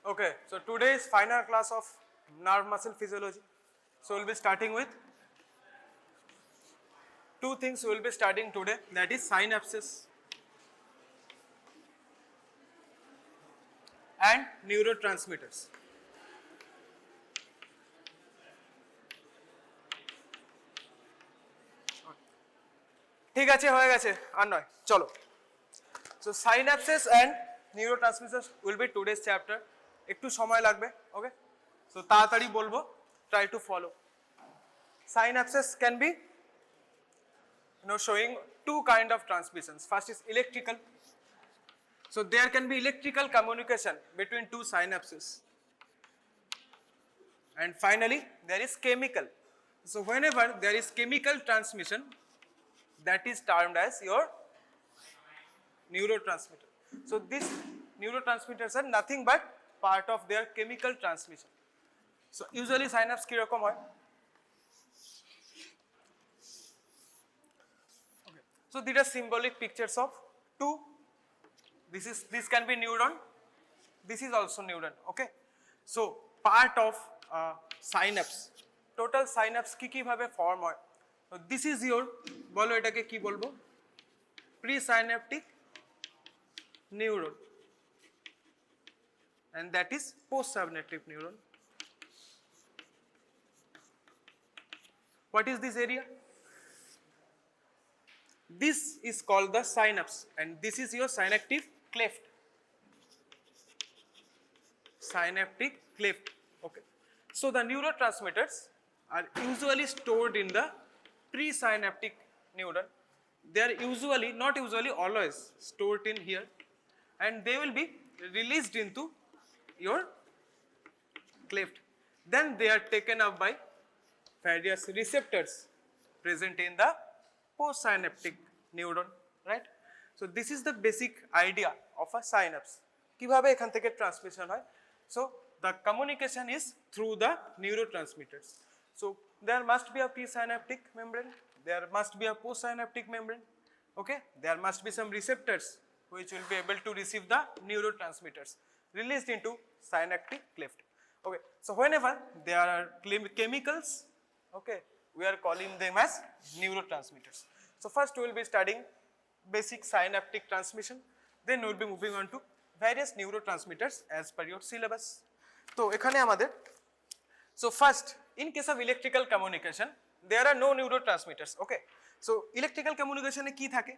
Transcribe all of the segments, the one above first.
Okay, so today is final class of Nerve Muscle Physiology. So we'll be starting with two things we will be studying today, that is synapses and neurotransmitters. ঠিক আছে হয়ে গেছে আর নয় চলো so synapses and neurotransmitters will be today's chapter একটু সময় লাগবে ওকে so তাড়াতাড়ি বলবো try to follow synapses can be showing two kind of transmissions. First is electrical, so there can be electrical communication between two synapses, and finally there is chemical. So whenever there is chemical transmission, that is termed as your neurotransmitter. So these neurotransmitters are nothing but part of their chemical transmission. So usually synapse ki rokom hoy? Okay. So these are symbolic pictures of two. This can be neuron. This is also neuron. Okay. So part of synapse. Total synapse ki bhabe form hoy? So this is your bolo etake ki bolbo? Pre-synaptic neuron, and that is post-synaptic neuron. What is this area? This is called the synapse, and this is your synaptic cleft. Synaptic cleft. Okay. So the neurotransmitters are usually stored in the pre-synaptic neuron. They are usually, not usually, always stored in here, and they will be released into your cleft. Then they are taken up by various receptors present in the post-synaptic neuron, right? So this is the basic idea of a synapse. কিভাবে এখান থেকে transmission হয়? So the communication is through the neurotransmitters. So there must be a pre-synaptic membrane, there must be a post-synaptic membrane, okay? There must be some receptors which will be able to receive the neurotransmitters released into synaptic cleft. Okay, so whenever there are chemicals, okay, we are calling them as neurotransmitters. So first we will be studying basic synaptic transmission, then we will be moving on to various neurotransmitters as per your syllabus. So এখানে আমাদের so first in case of electrical communication there are no neurotransmitters, okay? So electrical communication e ki thake?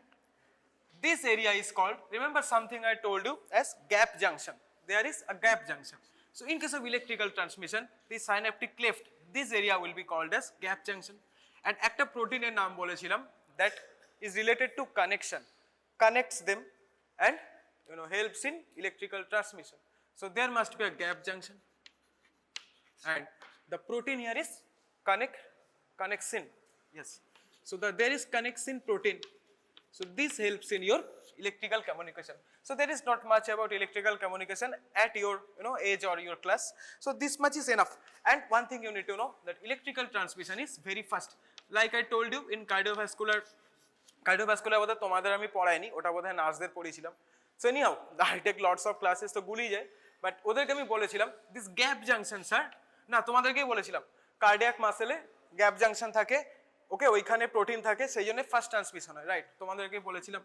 This area is called, remember something I told you, as gap junction. There is a gap junction. So in case of electrical transmission, this synaptic cleft, this area will be called as gap junction. And একটা protein এর নাম বলেছিলাম that is related to connection, connects them and helps in electrical transmission. So there must be a gap junction, and the protein here is connexin. Yes. So there is connexin protein. So this helps in your electrical communication. So there is not much about electrical communication at your age or your class. So this much is enough. And one thing you need to know, that electrical transmission is very fast. Like I told you in cardiovascular বোধহয় তোমাদের আমি পড়াইনি, ওটা বোধহয় নার্সদের পড়িয়েছিলাম. So anyhow, I take lots of classes তো গুলি যায়, but ওদেরকে আমি বলেছিলাম this gap junction স্যার, না তোমাদেরকেই বলেছিলাম কার্ডিয়াক মাসেলে গ্যাপ জাংশন থাকে, ওকে, ওইখানে প্রোটিন থাকে, সেই জন্য ফার্স্ট ট্রান্সমিশন হয়, রাইট? তোমাদেরকে বলেছিলাম,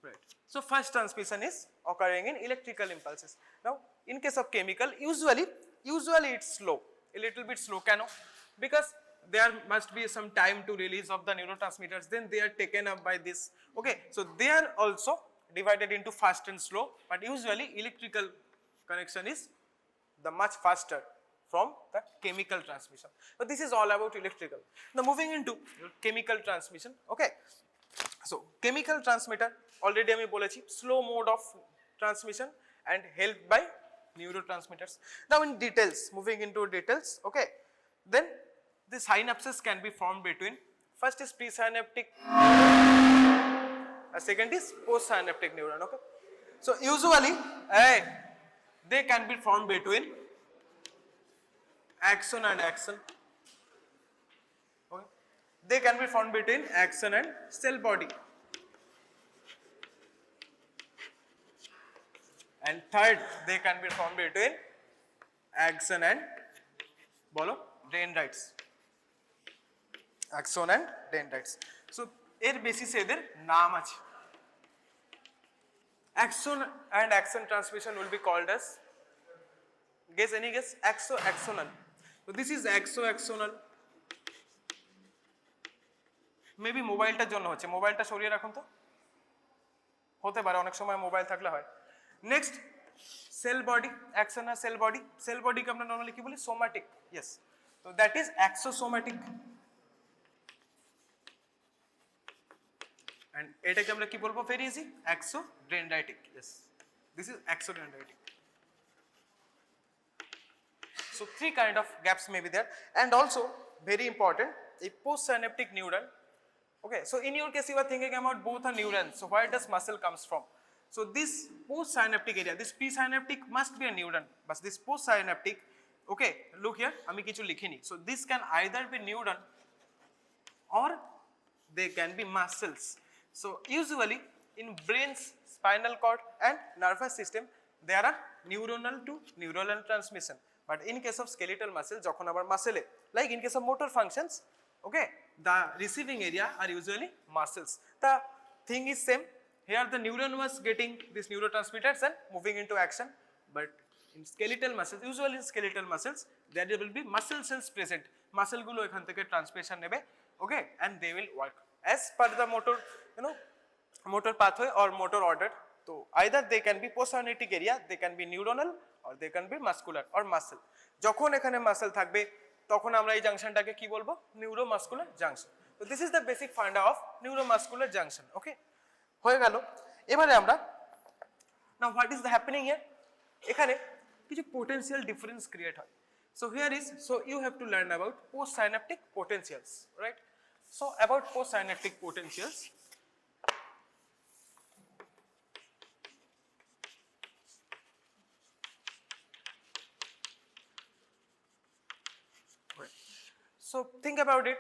right? So first transmission is occurring in electrical impulses. Now in case of chemical usually it's slow, a little bit slow. কেন? Because there must be some time to release of the neurotransmitters, then they are taken up by this, okay? So they are also divided into fast and slow, but usually electrical connection is the much faster from the chemical transmission. But this is all about electrical. Now moving into chemical transmission, okay? So chemical transmitter already আমি বলেছি slow mode of transmission and helped by neurotransmitters. Now in details, moving into details, okay? Then the synapses can be formed between, first is pre-synaptic, second is post-synaptic neuron, okay? So usually they can be formed between axon and axon, okay? They can be formed between axon and cell body, and third they can be formed between axon and বলো dendrites, axon and dendrites. So এর বেসিসে এদের নাম আছে. Axon and axon transmission will be called as, guess, any guess? Axo-axonal. So this is axo-axonal. Maybe মোবাইলটার জন্য হচ্ছে, মোবাইলটা সরিয়ে রাখুন তো, হতে পারে অনেক সময় মোবাইল থাকলে হয়. Next cell body, axonal cell body, cell বডিকে আমরা নরমালি কি বলি? সোম্যাটিক. ইয়েস, তো দ্যাট ইজ axo-somatic. And এটাকে আমরা কি বলবো? Very easy, axo-dendritic. Yes, this is axo-dendritic. So three kind of gaps may be there, and also very important, a post-synaptic neuron. Okay, so in your case you are thinking about both are neurons. So where does muscle comes from? So this post-synaptic area, this pre-synaptic must be a neuron, but this post-synaptic, okay, look here, আমি কিছু লিখিনি. So this can either be neuron or they can be muscles. So usually in brains, spinal cord and nervous system there are neuronal to neuronal transmission, but in case of skeletal muscle, যখন আবার muscle, like in case of motor functions, okay, the receiving area are usually muscles. The thing is same here, the neuron was getting these neurotransmitters and moving into action, but in skeletal muscles, usually in skeletal muscles there will be muscle cells present, muscle গুলো এখান থেকে transmission নেবে, okay, and they will work as per the motor, you know, motor pathway or motor order. So either they can be post-synaptic area, they can be neuronal or they can be muscular or muscle. যখন এখানে muscle থাকবে তখন আমরা এই জাংশনটাকে কি বলবো? Neuromuscular junction. So this is the basic funda of neuromuscular junction. Okay, হয়ে গেল. এবারে আমরা, now what is the happening here? এখানে কিছু potential difference create হয়. So here is, so you have to learn about post-synaptic potentials, right? So about post-synaptic potentials, so think about it,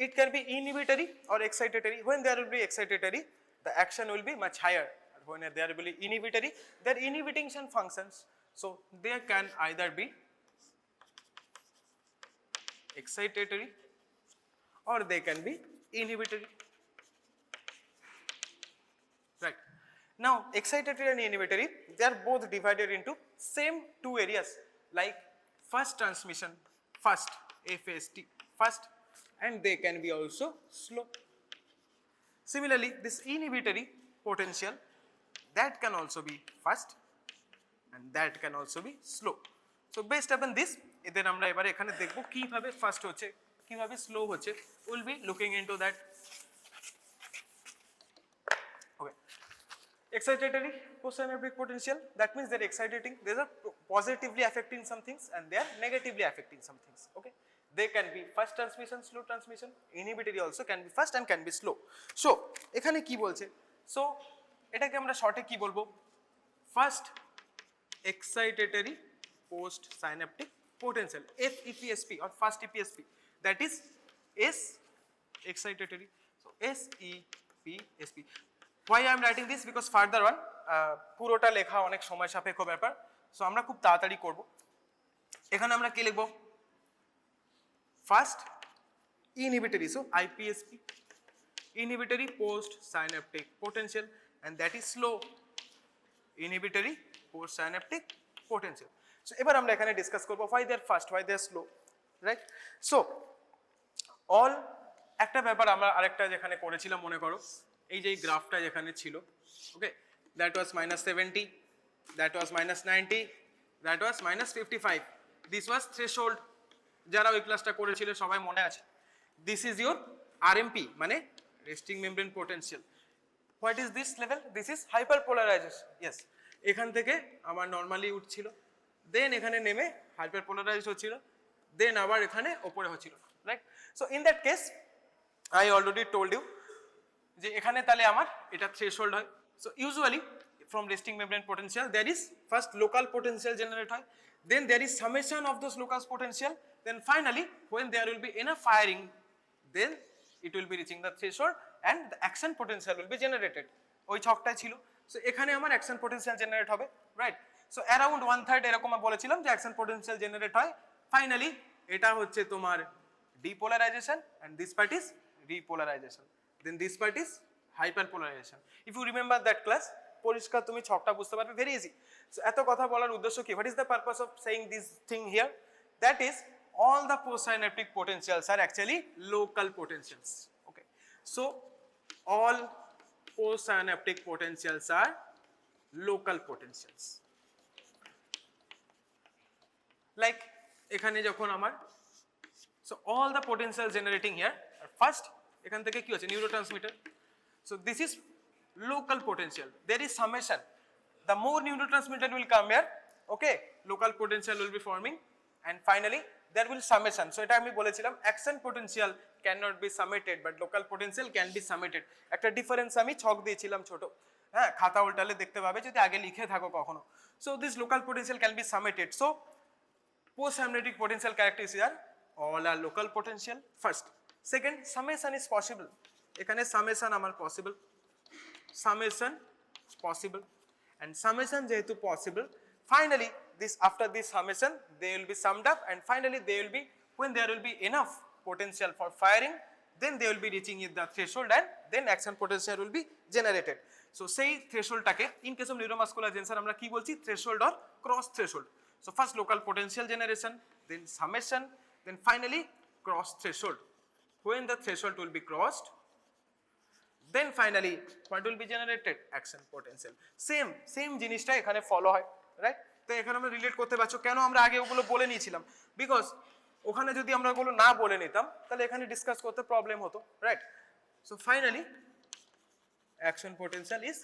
it can be inhibitory or excitatory. When there will be excitatory, the action will be much higher. When there will be inhibitory, there are inhibition functions, so they can either be excitatory or they can be inhibitory, right? Now excitatory and inhibitory, they are both divided into same two areas, like first transmission, first FAST, first, and they can be also slow. Similarly, this inhibitory potential, that can also be fast and that can also be slow. So based upon this, then আমরা এবারে এখানে দেখব কিভাবে fast হচ্ছে, কিভাবে slow হচ্ছে. We'll be looking into that. Okay, excitatory post-synaptic potential, that means they're exciting, they are positively affecting some things and they are negatively affecting some things. Okay, they can be fast transmission, slow transmission. Inhibitory also can be fast and can be slow. So এখানে কি বলছে? So এটাকে আমরা শর্টে কি বলবো? First excitatory post-synaptic potential, FEPSP or fast EPSP, that is S excitatory. So SEPSP. Why I am writing this? Because further on পুরোটা লেখা অনেক সময় সাপেক্ষ ব্যাপার, সো আমরা খুব তাড়াতাড়ি করব. এখানে আমরা কি লিখব? First inhibitory, so IPSP, inhibitory post-synaptic potential, and that is slow, inhibitory post-synaptic potential. So এবার আমরা এখানে ডিসকাস করব why they are fast, why they are slow, right? So all, একটা ব্যাপার আমরা আরেকটা যেখানে করেছিলাম মনে করো, এই যে গ্রাফটা যেখানে ছিল, ওকে, that was -70, that was -90, that was -55, this was threshold. যারা ওই ক্লাসটা করেছিল সবাই মনে আছে. This is your RMP, মানে resting membrane potential. What is this level? This is hyperpolarization. Yes, এখান থেকে আমার নরমালি উঠছিল, দেন এখানে নেমে হাইপারপোলারাইজড হচ্ছিল, দেন আবার এখানে উপরে হচ্ছিল, right? So in that case I already told you যে এখানে তাহলে আমার এটা থ্রেশহোল্ড হয়. So usually from resting membrane potential there is first local potential generate হয়, then there is summation of those local potential, then finally when there will be enough firing then it will be reaching the threshold and the action potential will be generated. ওই ছকটাই ছিল. So এখানে আমার action potential generate হবে, right? So around 1/3 এরকম বলেছিলাম যে action potential generate হয়। Finally এটা হচ্ছে তোমার depolarisation and this part is repolarisation, then this part is hyperpolarisation. If you remember that class, পরিষ্কার তুমি ছকটা বুঝতে পারবে, ভেরি ইজি। সো এত কথা বলার উদ্দেশ্য কি, what is the purpose of saying this thing here, that is all the post-synaptic potentials are actually local potentials. Okay, so all post-synaptic potentials are local potentials. Like এখানে যখন আমার, so all the potential generating here are first এখান থেকে কি হচ্ছে neurotransmitter, so this is local potential, there is summation, the more neurotransmitter will come here, okay, local potential will be forming and finally there will summation. So এটা আমি বলেছিলাম action potential cannot be summated but local potential can be summated, একটা difference আমি ছক দিয়েছিলাম ছোট, হ্যাঁ খাতা উল্টালে দেখতে পাবে যদি আগে লিখে থাকো কখনো। So this local potential can be summated. So post-synaptic potential characteristics are all are local potential first. Second, summation is possible, এখানে summation আমার possible, summation possible and summation যেহেতু possible, finally this after this summation they will be summed up and finally they will be, when there will be enough potential for firing, then they will be reaching the threshold and then action potential will be generated. So say threshold টাকে in case of neuromuscular junction আমরা কি বলছি, threshold or cross threshold. So first local potential generation, then summation, then finally cross threshold. When the threshold will be crossed, then finally what will be generated, action potential. same জিনিসটা এখানে follow হয়, right? তো এখানে আমরা relate করতে পারছো কেন আমরা আগে ওগুলো বলে নিয়েছিলাম, বিকজ ওখানে যদি আমরা ওগুলো না বলে নিতাম তাহলে এখানে ডিসকাস করতে প্রবলেম হতো, right? So finally action potential is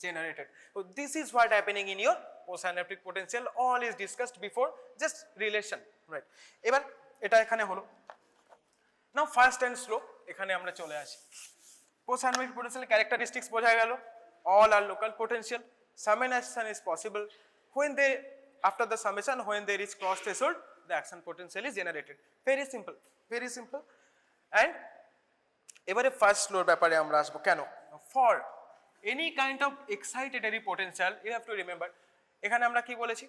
generated. So this is what happening in your post-synaptic potential, all is discussed before, just relation, right? এবার এটা এখানে হলো। Now fast and slow এখানে আমরা চলে আসি। post-synaptic potential characteristics বোঝা গেল, all are local potential, summation is possible, when they after the summation when there is cross threshold the action potential is generated, very simple, very simple. And এবারে first স্লোর ব্যাপারে আমরা আসবো কেন, for any kind of excitatory potential you have to remember এখানে আমরা কি বলেছি,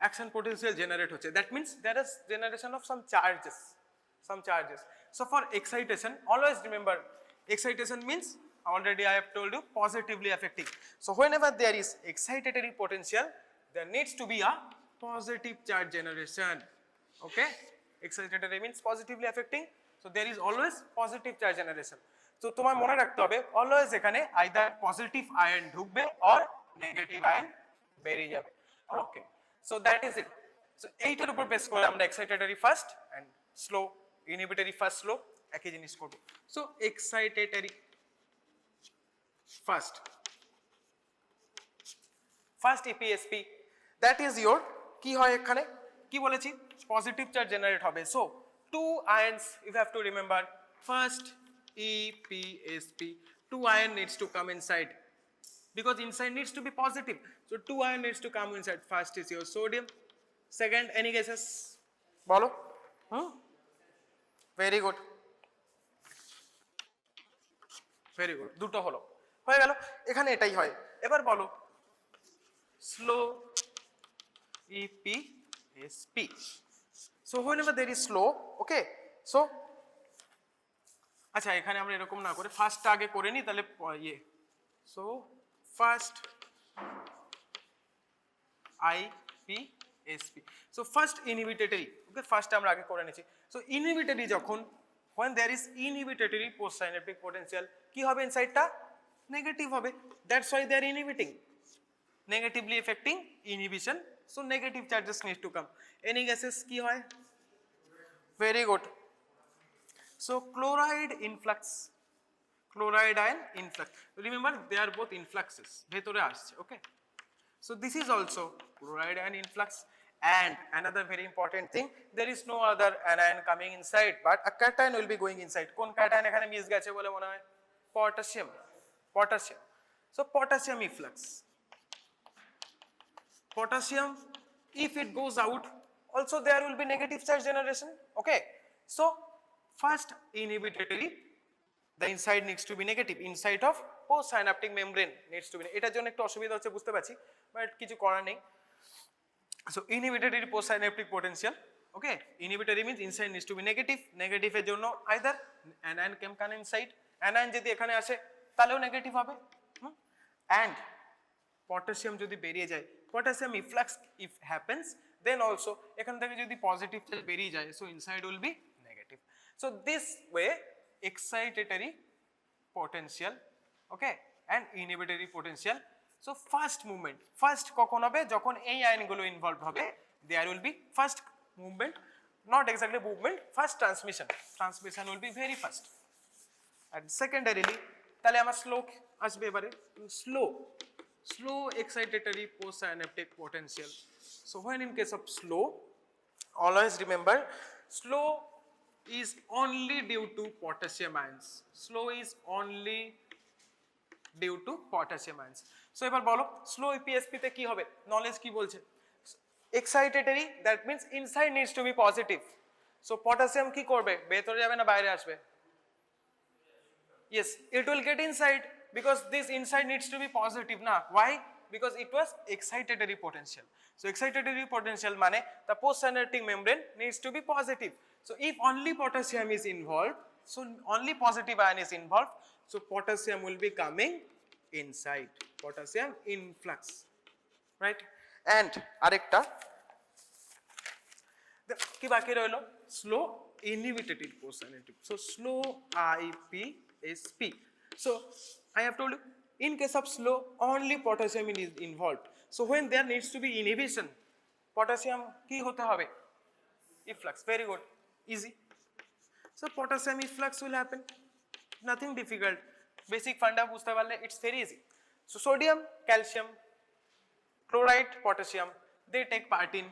action potential generate হচ্ছে, that means there is generation of some charges. So for excitation always remember excitation means already I have told you positively affecting. So whenever there is excitatory potential there needs to be a positive charge generation, okay? Excitatory means positively affecting, so there is always positive charge generation. So তোমার মনে রাখতে হবে always এখানে either positive ion ঢুকবে or negative ion বেরিয়ে যাবে, okay? So that is it. So এইটার উপর বেস করে আমরা excitatory fast and slow, inhibitory fast slow একই জিনিস করব। So excitatory fast EPSP, that is your কি হয় এখানে কি বলেছি, পজিটিভ চার্জ জেনারেট হবে। So two ions you have to remember, fast EPSP, two ion needs to come inside because inside needs to be positive, so two ion needs to come inside. First is your sodium, second any guesses bolo? Very good, very good, দুটো হলো হয়ে গেল, এখানে এটাই হয়। এবার বলো slow EPSP, so whenever there is slow, okay, so আচ্ছা এখানে আমরা এরকম না করে ফার্স্টটা আগে করে নিই তাহলে ইয়ে, so first IPSP, so first inhibitory, okay first আমরা আগে করে নিয়েছি। সো ইনহিবিটরি যখন when there is inhibitory post synaptic potential কি হবে, ইনসাইডটা নেগেটিভ হবে, that's why they are inhibiting, negatively affecting inhibition, so negative charges need to come. Any guesses কি হয়? Very good. So chloride influx, chloride ion influx, remember they are both influxes, bhetore asche, okay? So this is also chloride ion influx. And another very important thing, there is no other anion coming inside but a cation will be going inside. Kon cation ekhane miss geche bole mone hoy? Potassium, so potassium efflux, potassium if it goes out also there will be negative charge generation, okay? So first inhibitory, the inside needs to be negative, inside of post-synaptic membrane needs to be, এটার জন্য একটু অসুবিধা হচ্ছে বুঝতে পারছি, but কিছু করার নেই। So inhibitory post-synaptic potential, okay, inhibitory means inside needs to be negative, negative এর জন্য either anion can inside, anion যদি এখানে আসে তাহলেও নেগেটিভ হবে, and potassium যদি বেরিয়ে যায়, potassium efflux if happens, then also এখান থেকে যদি পজিটিভ চার্জ বেরিয়ে যায়, so inside will be negative. So this way excitatory potential, okay, and inhibitory potential. So first movement, first কখন হবে যখন এই আয়নগুলো ইনভলভ হবে, there will be first movement, not exactly movement, first transmission will be very fast, and secondarily তাহলে আমার slow আসবে এবারে, slow excitatory post-synaptic potential. So when in case of slow, always remember slow is only due to potassium ions, slow is only due to potassium ions. So এবার বলো slow EPSP তে কি হবে, knowledge কি বলছে, excitatory that means inside needs to be positive, so potassium কি করবে, ভেতরে যাবে না বাইরে আসবে, yes it will get inside because this inside needs to be positive na, why, because it was excitatory potential. So excitatory potential mane the post-synaptic membrane needs to be positive, so if only potassium is involved, so only positive ion is involved, so potassium will be coming inside, potassium influx, right? And arekta কি বাকি রইলো, slow inhibitory post-synaptic, so slow IPSP. So I have told you in case of slow only potassium is involved, so when there needs to be inhibition, potassium কি হতে হবে, efflux, very good, easy. So potassium efflux will happen, nothing difficult, basic funda বুঝতে পারলে it's very easy. So sodium, calcium, chloride, potassium, they take part in,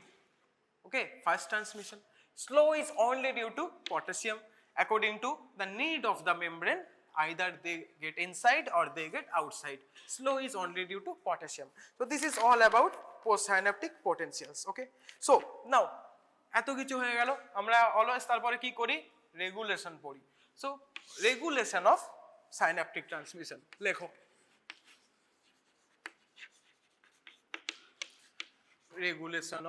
okay, first transmission. Slow is only due to potassium according to the need of the membrane, either they get inside or they get outside. Slow is only due to potassium. So this is all about post-synaptic potentials, okay. So now এত কিছু হয়ে গেল, আমরা always তারপরে কি করি, regulation পড়ি। So regulation of synaptic transmission লেখো, regulation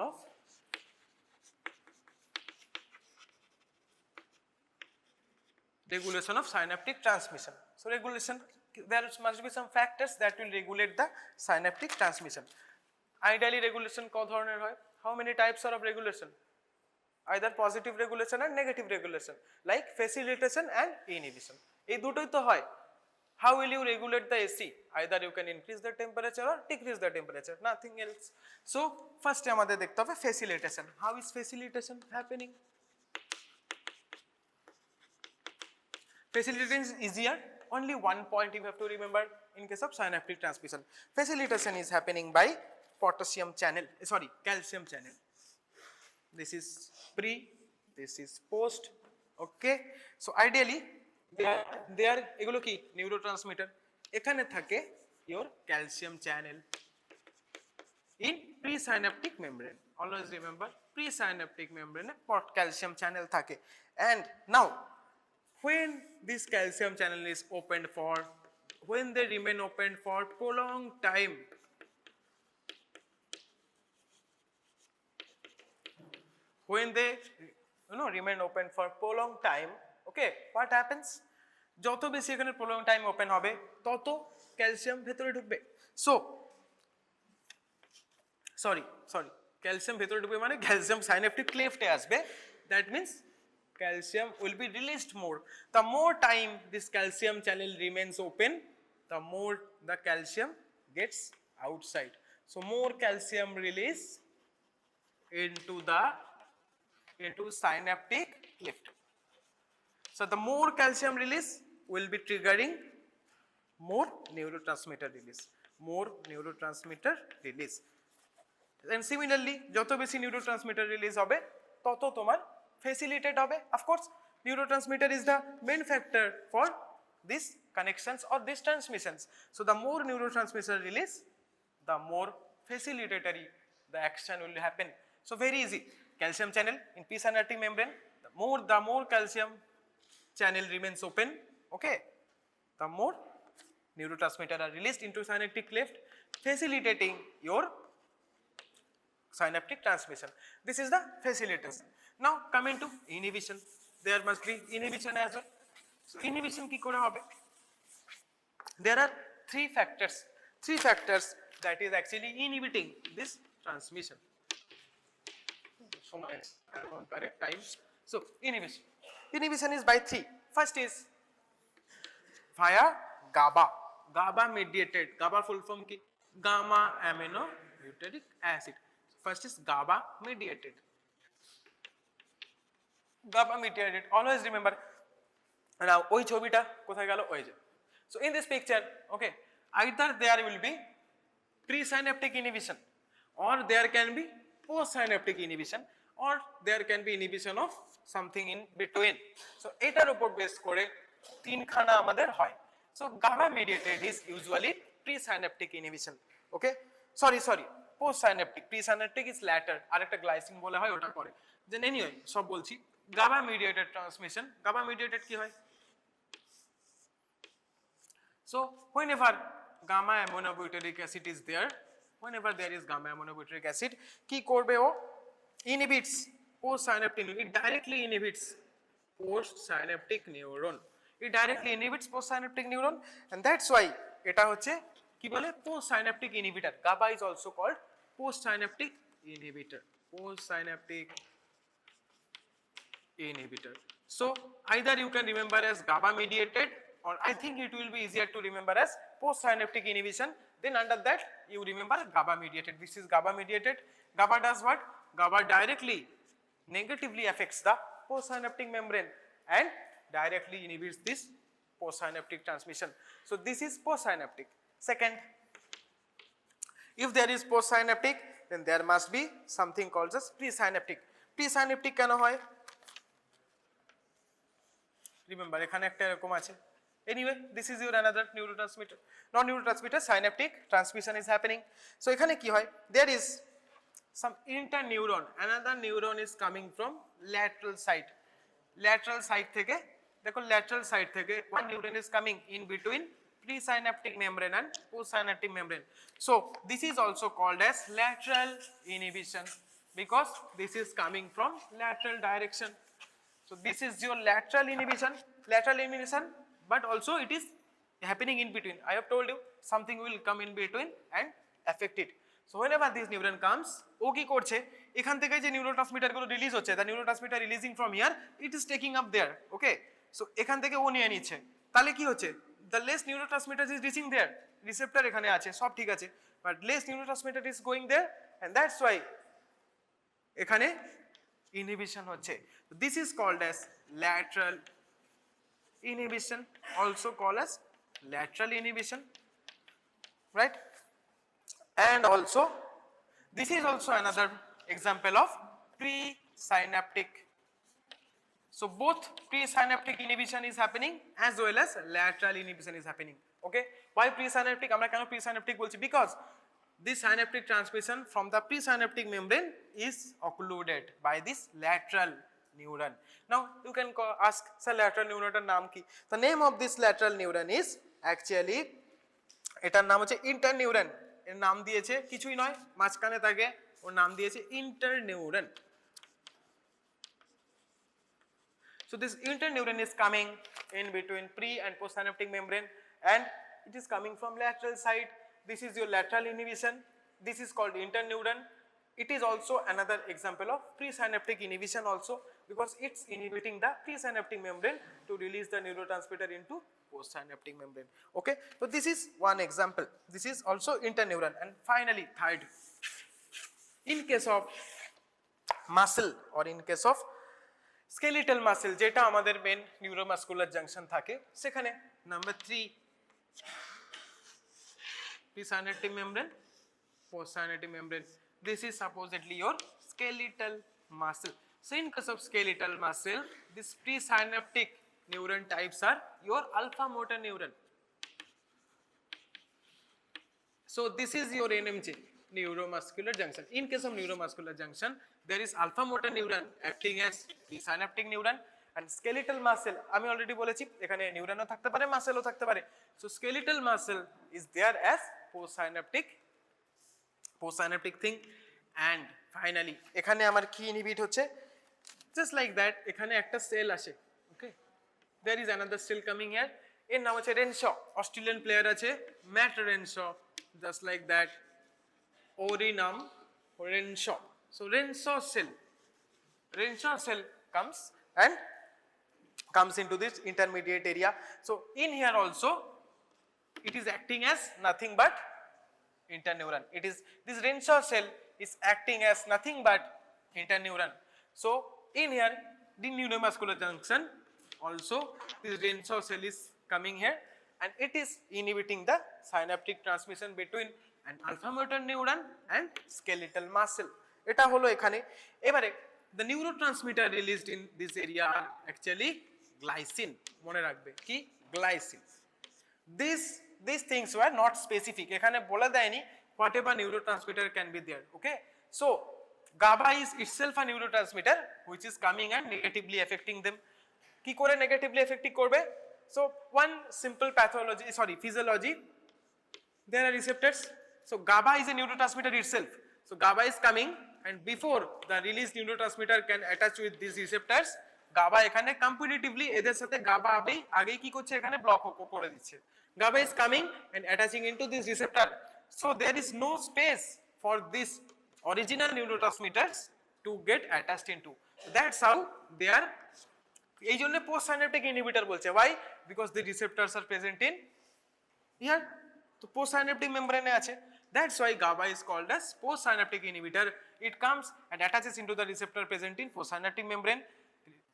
of synaptic transmission. So regulation, there must be some factors that will regulate the synaptic transmission. Ideally regulation ক ধরনের হয়, how many types are of regulation, either positive regulation and negative regulation, like facilitation and inhibition, এই দুটোই তো হয়। How will you regulate the AC? Either you can increase the temperature or decrease the temperature, nothing else. So first আমাদের দেখতে হবে facilitation. How is facilitation happening? Facilitation is easier, only one point you have to remember in case of synaptic transmission. Facilitation is happening by potassium channel, sorry, calcium channel. This is pre, this is post, okay. So ideally they are এগুলো কি neurotransmitter, এখানে থাকে your calcium channel in pre-synaptic membrane, always remember pre-synaptic membrane calcium channel থাকে. And now when this calcium channel is opened for, when they remain open for prolonged time, when they remain open for prolonged time, okay, what happens, যত বেশি এখানে prolonged time open হবে তত calcium ভেতরে ঢুকবে। So sorry calcium ভেতরে ঢুকবে মানে ক্যালসিয়াম সাইন্যাপটিক ক্লেফটে আসবে, that means calcium will be released more. The more time this calcium channel remains open, the more the calcium gets outside. So more calcium release into synaptic cleft. So the more calcium release will be triggering more neurotransmitter release. And similarly যত বেশি neurotransmitter release হবে তত তোমার facilitate হবে. Of course neurotransmitter is the main factor for these connections or these transmissions. So the more neurotransmitter release, the more facilitatory the action will happen. So very easy, calcium channel in pre-synaptic membrane, the more calcium channel remains open, okay, the more neurotransmitter are released into synaptic cleft, facilitating your synaptic transmission. This is the facilitation. Now coming to inhibition, there must be inhibition as well. So inhibition ki kore hobe? There are three factors that is actually inhibiting this transmission. Correct time. So inhibition is by three. First is via GABA mediated. GABA full form ki gamma aminobutyric acid. First is GABA mediated. Always remember. Now ওই ছবিটা কোথায় গেল ওই যে. So in this picture, okay, either there will be pre-synaptic inhibition or there can be post-synaptic inhibition or there can be inhibition of something in between. So এটার উপর base করে তিনখানা আমাদের হয়. So GABA mediated is usually pre-synaptic inhibition. Okay, sorry post-synaptic. Pre-synaptic is later. আরেকটা glycine বলা হয় ওটা করে. Then anyway সব বলছি. GABA mediated transmission. GABA mediated কি হয়? So whenever gamma aminobutyric acid is there, whenever there is gamma aminobutyric acid, কি করবে ও? Inhibits post-synaptic. It directly inhibits post-synaptic neuron. It directly inhibits post-synaptic neuron, and that's why এটা হচ্ছে কি বলে post-synaptic inhibitor. GABA is also called post-synaptic inhibitor. Post-synaptic inhibitor. So either you can remember as GABA mediated, or I think it will be easier to remember as post-synaptic inhibition. Then under that you remember GABA mediated. This is GABA mediated. GABA does what? GABA directly negatively affects the post-synaptic membrane and directly inhibits this post-synaptic transmission. So this is post-synaptic. Second, if there is post-synaptic, then there must be something called as pre-synaptic. Pre-synaptic কেন হয়? Remember এখানে একটা এরকম আছে. Anyway, this is your another neurotransmitter. Non-neurotransmitter synaptic transmission is happening. So এখানে কি হয়? There is some interneuron. Another neuron is coming from lateral side. Lateral side থেকে দেখো lateral side থেকে one neuron is coming in between pre-synaptic membrane and post-synaptic membrane. So this is also called as lateral inhibition because this is coming from lateral direction. So this is your lateral inhibition, but also it is happening in between. I have told you something will come in between and affect it. So whenever this neuron comes, ও কি করছে এখান থেকে যে neurotransmitter গুলো release হচ্ছে, the neurotransmitter releasing from here, it is taking up there. Okay, so এখান থেকে ও নিয়ে নিচ্ছে, তাহলে কি হচ্ছে the less neurotransmitter is reaching there, receptor এখানে আছে সব ঠিক আছে, but less neurotransmitter is going there, and that's why এখানে inhibition হচ্ছে. This is called as lateral inhibition, also called as lateral inhibition, right? And also this is also another example of pre-synaptic. So both pre-synaptic inhibition is happening as well as lateral inhibition is happening. Okay, why pre-synaptic? আমরা কেন pre-synaptic বলছি? Because this synaptic transmission from the pre-synaptic membrane is occluded by this lateral neuron. Now you can ask, sir, lateral neuron এর নাম কি? The name of this lateral neuron is actually এটার নাম হচ্ছে interneuron. এর নাম দিয়েছে কিছুই নয়, মাঝখানে থাকে, ওর নাম দিয়েছে interneuron. So this interneuron is coming in between pre and postsynaptic membrane and it is coming from lateral side. This is your lateral inhibition. This is called interneuron. It is also another example of presynaptic inhibition also because it's inhibiting the presynaptic membrane to release the neurotransmitter into postsynaptic membrane. Okay, so this is one example. This is also interneuron. And finally, third, in case of muscle or in case of skeletal muscle যেটা আমাদের main neuromuscular junction থাকে সেখানে number 3 presynaptic membrane, postsynaptic membrane. This is supposedly your skeletal muscle. So in case of skeletal muscle, this presynaptic neuron types are your alpha motor neuron. So this is your NMJ, neuromuscular junction. In case of neuromuscular junction, there is alpha motor neuron acting as presynaptic neuron and skeletal muscle আমি already বলেছি এখানে নিউরনও থাকতে পারে মাসেলও থাকতে পারে so skeletal muscle is there as post-synaptic thing and finally এখানে আমার কি ইনহিবিট হচ্ছে just like that এখানে একটা সেল আসে okay there is another cell coming here এর নাম হচ্ছে রেনশো অস্ট্রেলিয়ান প্লেয়ার আছে Matt Renshaw just like that orinum renshaw so renshaw cell comes into this intermediate area so in here also it is acting as nothing but interneuron this renshaw cell is acting as nothing but interneuron so in here the neuromuscular junction also this renshaw cell is coming here and it is inhibiting the synaptic transmission between an alpha motor neuron and skeletal muscle এটা হলো এখানে এবারে the neurotransmitter released in this area are actually glycine মনে রাখবে কি glycine these things were not specific এখানে বলে দেয়নি whatever neurotransmitter can be there okay so GABA is itself a neurotransmitter which is coming and negatively affecting them কি করে negatively affecting করবে so one simple physiology there are receptors so GABA is a neurotransmitter itself so GABA is coming and before the released neurotransmitter can attach with these receptors GABA এখানে competitively এদের সাথে GABA আগেই কি করছে এখানে block করে দিচ্ছে GABA is coming and attaching into this receptor so there is no space for this original neurotransmitters to get attached into that's how they are এই জন্য পোস্ট সাইন্যাপটিক ইনহিবিটর বলছে why because the receptors are present in here তো post synaptic মেমব্রেনে আছে that's why GABA is called as post synaptic inhibitor it comes and attaches into the receptor present in post synaptic membrane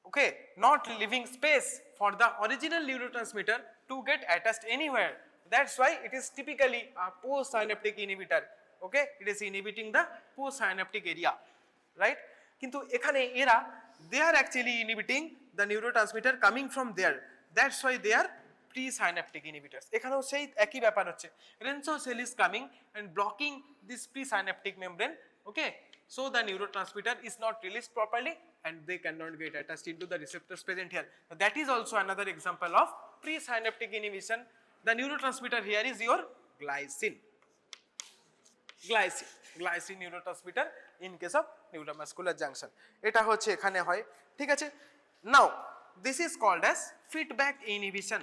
okay not leaving space for the original neurotransmitter to get attached anywhere that's why it is typically a post synaptic inhibitor okay it is inhibiting the post synaptic area right কিন্তু এখানে এরা they are actually inhibiting the neurotransmitter coming from there that's why they are pre-synaptic inhibitors এখানেও সেই একই ব্যাপার হচ্ছে Renshaw cell is coming and blocking this pre-synaptic membrane okay so the neurotransmitter is not released properly and they cannot get attached into the receptors present here so that is also another example of pre-synaptic inhibition the neurotransmitter here is your glycine neurotransmitter in case of neuromuscular junction এটা হচ্ছে এখানে হয় ঠিক আছে now this is called as feedback inhibition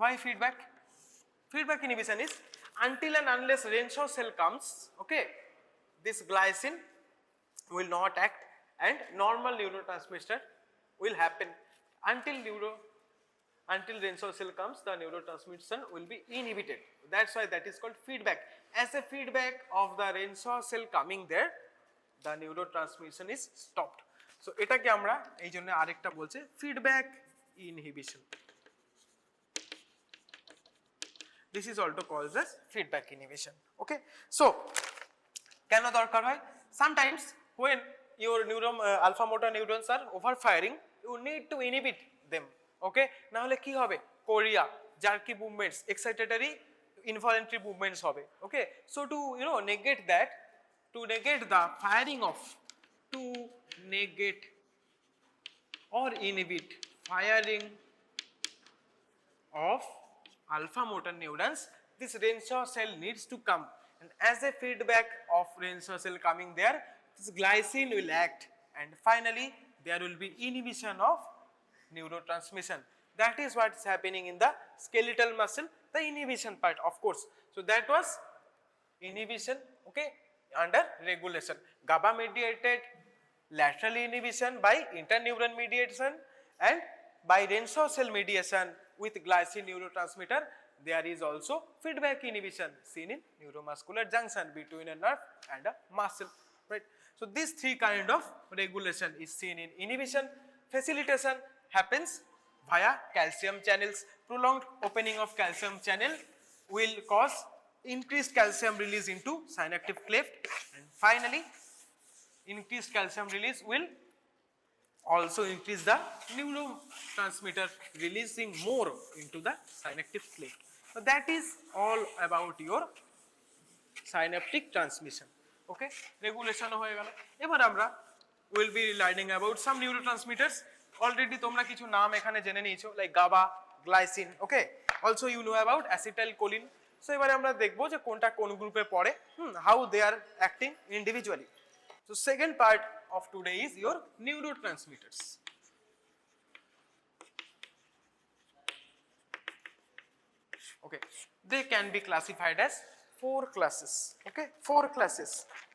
why feedback inhibition is until and unless Renshaw cell comes okay this glycine will not act and normal neurotransmitter will happen until Renshaw cell comes the neurotransmission will be inhibited that's why that is called feedback as a feedback of the Renshaw cell coming there the neurotransmission is stopped so এটাকে আমরা এই জন্য আরেকটা বলছে feedback inhibition this is also called as feedback inhibition okay so কেন দরকার হয় sometimes when your alpha motor neurons are overfiring you need to inhibit them okay না hole ki hobe chorea jerky movements excitatory involuntary movements hobe okay so to negate that to negate the firing of to negate or inhibit firing of alpha motor neurons this Renshaw cell needs to come and as a feedback of Renshaw cell coming there this glycine will act and finally there will be inhibition of neurotransmission that is what is happening in the skeletal muscle the inhibition part of course so that was inhibition okay under regulation GABA mediated lateral inhibition by interneuron mediation and by Renshaw cell mediation with glycine neurotransmitter there is also feedback inhibition seen in neuromuscular junction between a nerve and a muscle right so these three kind of regulation is seen in inhibition facilitation happens via calcium channels prolonged opening of calcium channel will cause increased calcium release into synaptic cleft and finally increased calcium release will also increase the neurotransmitter releasing more into the synaptic cleft so that is all about your synaptic transmission okay regulation হয়ে গেল এবার আমরা we'll be learning about some neurotransmitters. Already তোমরা কিছু নাম এখানে জেনে নিয়েছো, like GABA, glycine, okay? Also you know about acetylcholine. So এবারে আমরা দেখবো যে কোনটা কোন গ্রুপে পড়ে, how they are acting individually. So second part of today is your neurotransmitters. Okay, they can be classified as 4 classes. Okay, 4 classes.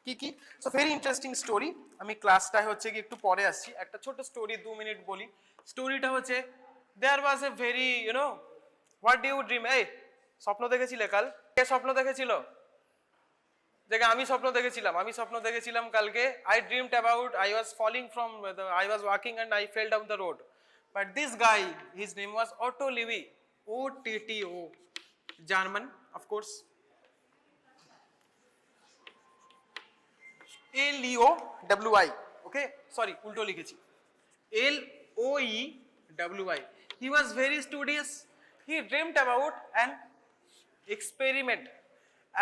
কি so very interesting story. আমি ক্লাসটা হচ্ছে কি একটু পরে আসছি, একটা ছোট স্টোরি 2 মিনিট বলি। স্টোরিটা হচ্ছে there was a very what do you dream? এই স্বপ্ন দেখেছিলে কাল? কে স্বপ্ন দেখেছিল? দেখে আমি স্বপ্ন দেখেছিলাম কালকে। I dreamed about I was falling from I was walking and I fell down the road. But this guy, his name was Otto Loewi, OTTO, German, of course. LOEWI, okay, sorry, উল্টো লিখেছি, LOEWI. He was very studious. He dreamt about an experiment,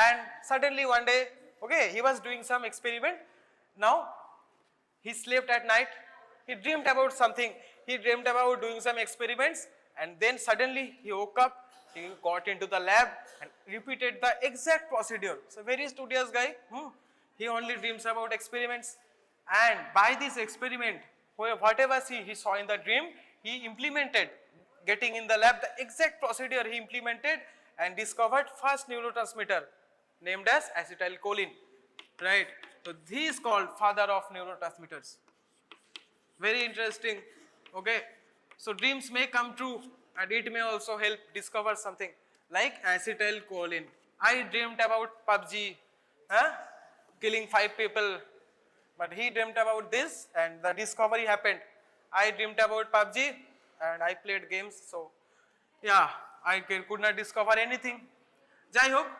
and suddenly one day, okay, he was doing some experiment. Now he slept at night. He dreamed about something. He dreamed about doing some experiments, and then suddenly he woke up. He got into the lab and repeated the exact procedure. So very studious guy. He only dreams about experiments, and by this experiment, whatever he saw in the dream, he implemented, getting in the lab the exact procedure he implemented, and discovered first neurotransmitter named as acetylcholine, right? So he is called father of neurotransmitters. Very interesting. Okay, so dreams may come true, and it may also help discover something like acetylcholine. I dreamed about PUBG, killing 5 people, but he dreamed about this and the discovery happened. I dreamed about PUBG and I played games, so yeah, I could not discover anything. Jai hope,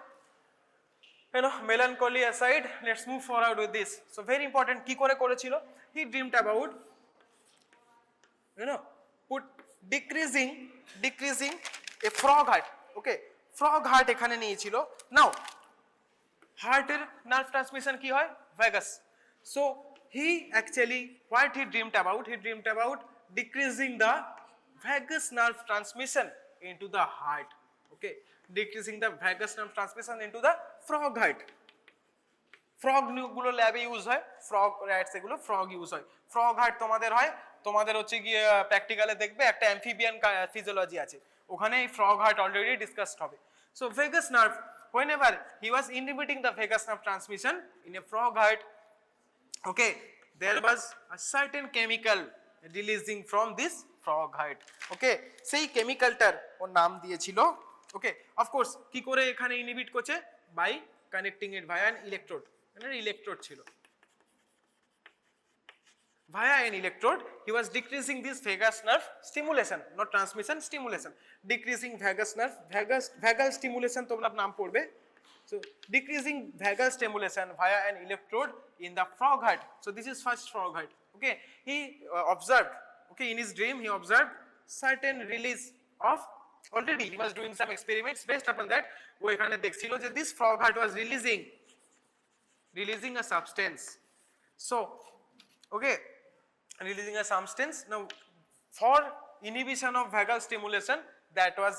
melancholy aside, let's move forward with this. So very important, ki kore korechilo? He dreamed about decreasing a frog heart. Okay, frog heart ekhane niyechilo. Now হার্টের nerve transmission কি হয়? Vagus. So he actually what he dreamed about decreasing the vagus nerve transmission into the heart. Okay, decreasing the vagus nerve transmission into the frog heart. Frog গুলো ল্যাবে use হয়, frog rats এগুলো frog use হয়। Frog heart তোমাদের হচ্ছে গিয়ে প্র্যাকটিক্যালে দেখবে একটা অ্যামফিবিয়ান ফিজিওলজি আছে, ওখানে এই ফ্রগ হার্ট অলরেডি ডিসকাসড হবে। So vagus nerve, whenever he was inhibiting the vagus nerve transmission in a frog heart, okay, there was a certain chemical releasing from this frog heart. Okay, সেই কেমিক্যালটার ওর নাম দিয়েছিল, okay, of course কি করে এখানে inhibit করছে? by connecting it via an electrode. মানে electrode ছিল, via an electrode he was decreasing this vagus nerve stimulation, not transmission, stimulation, decreasing vagus nerve, vagal stimulation তোমরা নাম পড়বে. So decreasing vagal stimulation via an electrode in the frog heart. So this is first frog heart. Okay, he observed, okay, in his dream he observed certain release of, already he was doing some experiments based upon that. ও এখানে দেখছিল যে this frog heart was releasing a substance. So okay, releasing a substance. Now for inhibition of vagal stimulation that was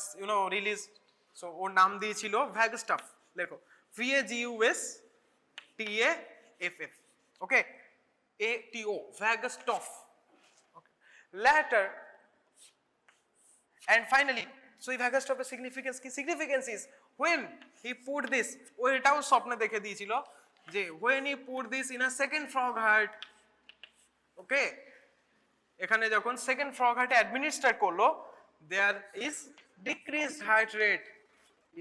released, so ওর নাম দিয়েছিল vagstaff. লেখো VAGUSTAFF, okay, ATO, vagstaff. Okay, later and finally, so এই vagstaff এর significance is when he put this, ও এটাও স্বপ্নে দেখে দিয়েছিল যে when he put this in a second frog heart, okay, এখানে যখন সেকেন্ড ফ্রগ হার্টে অ্যাডমিনিস্টার করলো, there is decreased heart rate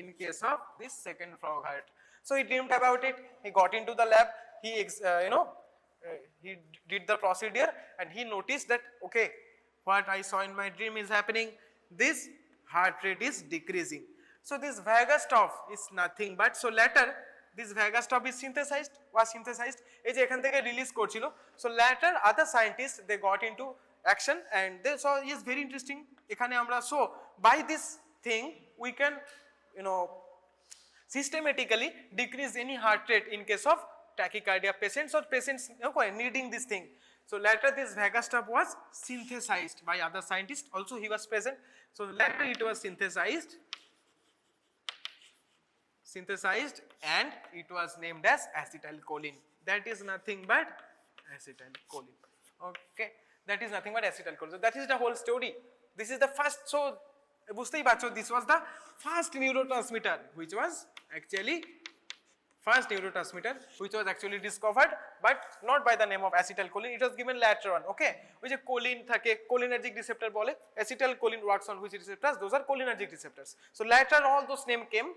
in case of this second frog heart. So he dreamed about it, he got into the lab, he he did the procedure and he noticed that, okay, what I saw in my dream is happening, this heart rate is decreasing. So this vagstaff is nothing but, so later this vagstaff is was synthesized, এই যে এখান থেকে release করছিল. So later other scientists they got into action and they saw is very interesting. এখানে আমরা, so by this thing we can systematically decrease any heart rate in case of tachycardia patients or patients needing this thing. So later this vagus stuff was synthesized by other scientists, also he was present. So later it was synthesized and it was named as acetylcholine. That is nothing but acetylcholine. Okay, that is nothing but acetylcholine. So that is the whole story. This is the first, so বুঝতেই পারছো, this was the first neurotransmitter which was actually discovered, but not by the name of acetylcholine. It was given later on. Okay, ওই যে choline থাকে, cholinergic receptor বলে, acetylcholine works on which receptors? Those are cholinergic receptors. So later all those name came.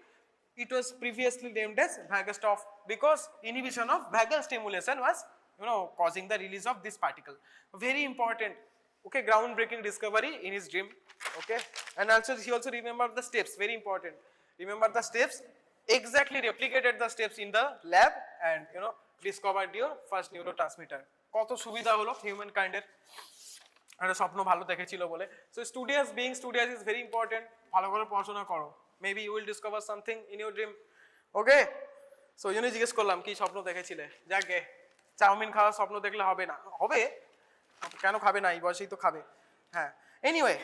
It was previously named as vagus stop because inhibition of vagal stimulation was causing the release of this particle. Very important. Okay, groundbreaking discovery in his dream. Okay, and also he also remembered the steps, very important. Remember the steps, exactly replicated the steps in the lab and discovered your first neurotransmitter. কত সুবিধা হলো human কাইন্ডের, একটা স্বপ্ন ভালো দেখেছিল বলে। So studious, being studious is very important. ভালো করে পড়াশোনা করো, maybe you will discover something in your dream. Okay, so ওই জন্য জিজ্ঞেস করলাম কি স্বপ্ন দেখেছিলে। যাকে চাউমিন খাওয়ার স্বপ্ন দেখলে হবে না, হবে কেন খাবে না, এই বয়সেই তো খাবে। হ্যাঁ, anyway,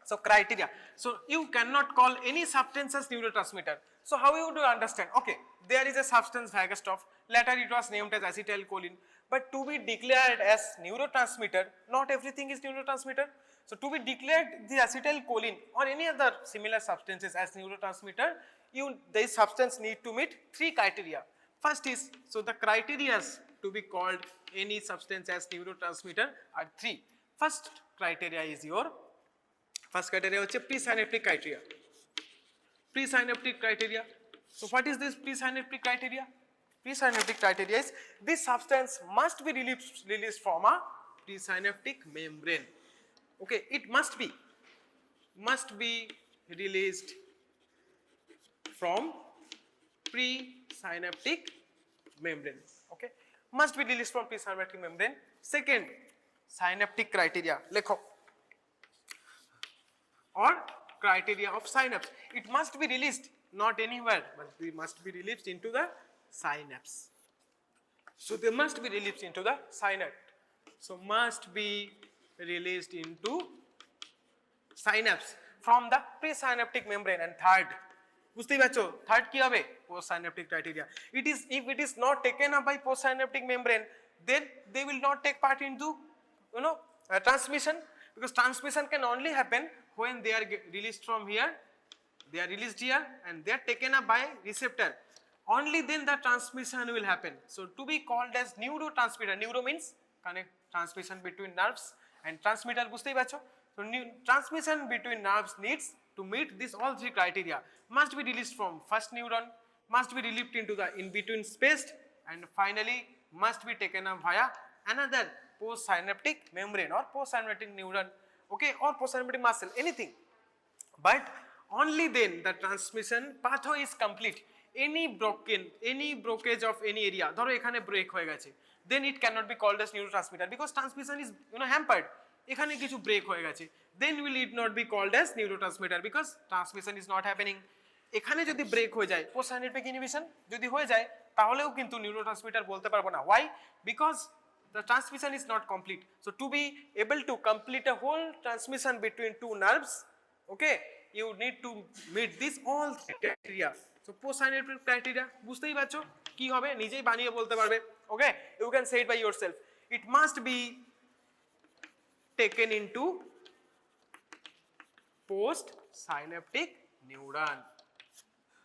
so criteria. So you cannot call any substance as neurotransmitter. So how you do understand? Okay, there is a substance vagus stop. Later it was named as acetylcholine. But to be declared as neurotransmitter, not everything is neurotransmitter. So to be declared the acetylcholine or any other similar substances as neurotransmitter, this substance need to meet 3 criteria. First is, so the criteria to be called any substance as neurotransmitter are 3. First criteria is your হচ্ছে pre-synaptic criteria. Pre-synaptic criteria. So what is this pre-synaptic criteria? Pre-synaptic criteria is this substance must be released from a pre-synaptic membrane. Okay, it must be released from pre-synaptic membrane. Okay, must be released from pre-synaptic membrane. Second, synaptic criteria. লেখো, or criteria of synapse. It must be released not anywhere, but it must be released into the synapse. So they must be released into the synapse. So must be released into synapse from the presynaptic membrane. And third, বুঝতেই পারছো, third কি হবে? Post-synaptic criteria. If it is not taken up by post-synaptic membrane, then they will not take part into transmission, because transmission can only happen when they are released from here, they are released here and they are taken up by receptor. Only then the transmission will happen. So to be called as neurotransmitter, neuro means connect transmission between nerves, and transmitter বুঝতেই পারছো। So transmission between nerves needs to meet this all 3 criteria. Must be released from first neuron, must be released into the in between space, and finally must be taken up via another post-synaptic membrane or post-synaptic neuron. Okay, or post-synaptic muscle, anything. But only then the transmission pathway is complete. Any blockage of any area, ধরো এখানে break হয়ে গেছে, then it cannot be called as neurotransmitter because transmission is hampered. এখানে কিছু break হয়ে গেছে, then will it not be called as neurotransmitter because transmission is not happening. এখানে যদি ব্রেক হয়ে যায়, post-synaptic inhibition যদি হয়ে যায়, তাহলেও কিন্তু neurotransmitter বলতে পারবো না. Why? Because the transmission is not complete. So to be able to complete a whole transmission between 2 nerves, okay, you need to meet this all criteria. So post-synaptic criteria বুঝতেই পারছো কি হবে, নিজেই বানিয়ে বলতে পারবে. Okay, you can say it by yourself. It must be taken into post-synaptic neuron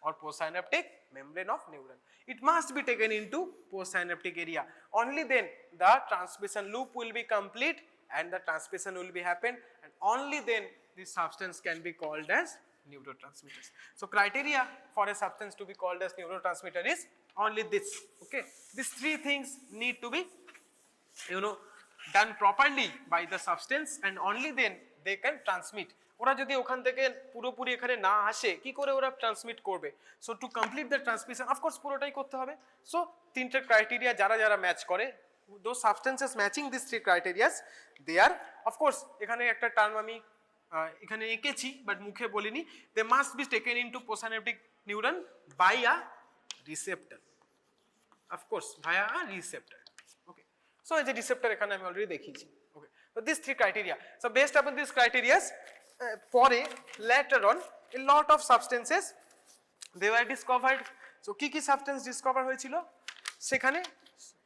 or post-synaptic membrane of neuron. It must be taken into post-synaptic area. Only then the transmission loop will be complete and the transmission will be happen, and only then this substance can be called as neurotransmitters. So criteria for a substance to be called as neurotransmitter is only this. Okay, these 3 things need to be done properly by the substance, and only then they can transmit. ওরা যদি ওখান থেকে পুরোপুরি এখানে না আসে, কি করে ওরা ট্রান্সমিট করবে? So to complete the transmission of course পুরোটাই করতে হবে। সো 3টে ক্রাইটেরিয়া যারা ম্যাচ করে, those substances matching this 3 criterias, they are of course, এখানে একটা টার্ম আমি এখানে এঁকেছি বাট মুখে বলিনি, they must be taken into postsynaptic neuron by a receptor. of course via a receptor. Okay, so এই যে receptor এখানে আমি already দেখিয়েছি. Okay, so these three criteria. So based upon these criteria, পরে later on a lot of substances they were discovered. So কি substance discover হয়েছিল সেখানে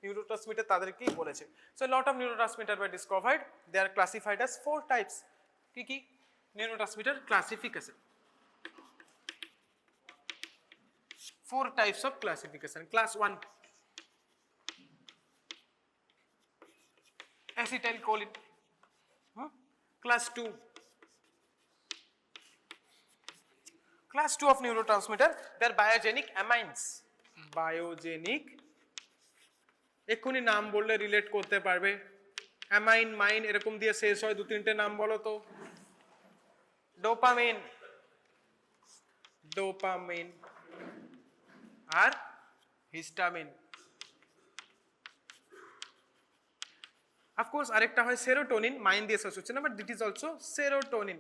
neurotransmitter তাদেরকেই বলেছে. So a lot of neurotransmitter were discovered. They are classified as 4 types. কি neurotransmitter classification. 4 types of classification. Class 1 acetylcholine. Class 2 of neurotransmitter, they are biogenic amines. Biogenic এক্ষুনি নাম বললে relate করতে পারবে. অ্যামাইন মাইন এরকম দিয়ে শেষ হয়, 2-3টে নাম বলো তো. ডোপামিন আর হিস্টামিন. অফকোর্স আরেকটা হয় সেরোটোনিন, মাইন দিয়ে শেষ হচ্ছে না, but this is also serotonin.